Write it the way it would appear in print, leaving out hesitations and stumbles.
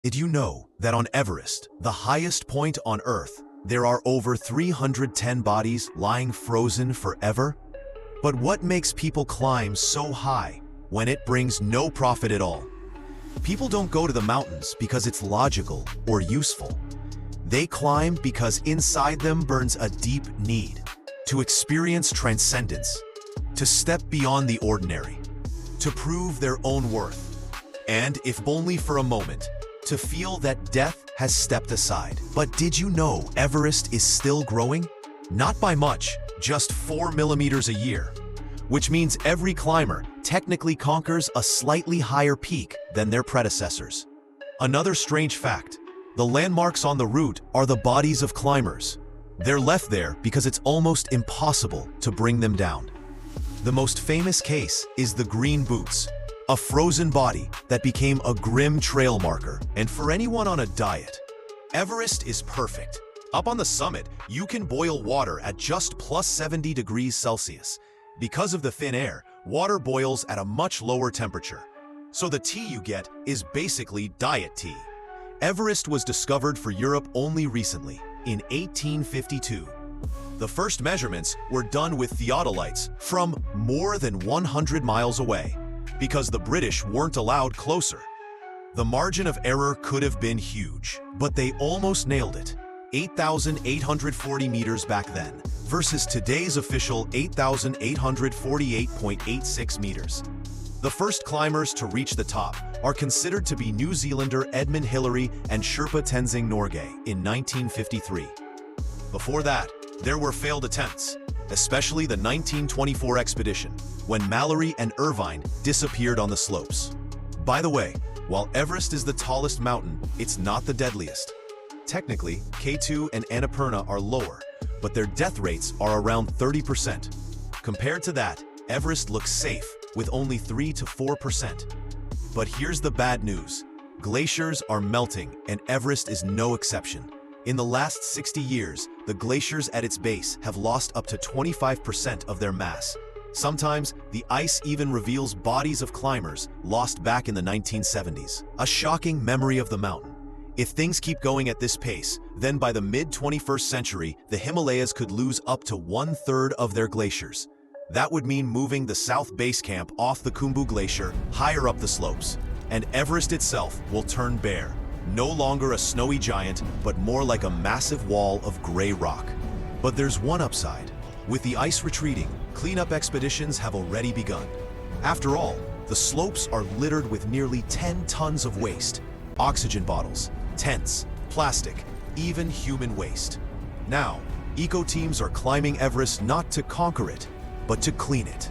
Did you know that on Everest, the highest point on Earth, there are over 310 bodies lying frozen forever? But what makes people climb so high when it brings no profit at all? People don't go to the mountains because it's logical or useful. They climb because inside them burns a deep need to experience transcendence, to step beyond the ordinary, to prove their own worth, and, if only for a moment, to feel that death has stepped aside. But did you know Everest is still growing? Not by much, just 4 millimeters a year, which means every climber technically conquers a slightly higher peak than their predecessors. Another strange fact, the landmarks on the route are the bodies of climbers. They're left there because it's almost impossible to bring them down. The most famous case is the Green Boots, a frozen body that became a grim trail marker. And for anyone on a diet, Everest is perfect. Up on the summit, you can boil water at just plus 70 degrees Celsius. Because of the thin air, water boils at a much lower temperature. So the tea you get is basically diet tea. Everest was discovered for Europe only recently, in 1852. The first measurements were done with theodolites from more than 100 miles away, because the British weren't allowed closer. The margin of error could have been huge, but they almost nailed it. 8,840 meters back then, versus today's official 8,848.86 meters. The first climbers to reach the top are considered to be New Zealander Edmund Hillary and Sherpa Tenzing Norgay in 1953. Before that, there were failed attempts, especially the 1924 expedition, when Mallory and Irvine disappeared on the slopes. By the way, while Everest is the tallest mountain, it's not the deadliest. Technically, K2 and Annapurna are lower, but their death rates are around 30%. Compared to that, Everest looks safe, with only 3 to 4%. But here's the bad news. Glaciers are melting, and Everest is no exception. In the last 60 years, the glaciers at its base have lost up to 25% of their mass. Sometimes, the ice even reveals bodies of climbers lost back in the 1970s. A shocking memory of the mountain. If things keep going at this pace, then by the mid-21st century, the Himalayas could lose up to 1/3 of their glaciers. That would mean moving the South Base Camp off the Khumbu Glacier higher up the slopes. And Everest itself will turn bare. No longer a snowy giant, but more like a massive wall of gray rock. But there's one upside. With the ice retreating, cleanup expeditions have already begun. After all, the slopes are littered with nearly 10 tons of waste. Oxygen bottles, tents, plastic, even human waste. Now, eco teams are climbing Everest not to conquer it, but to clean it.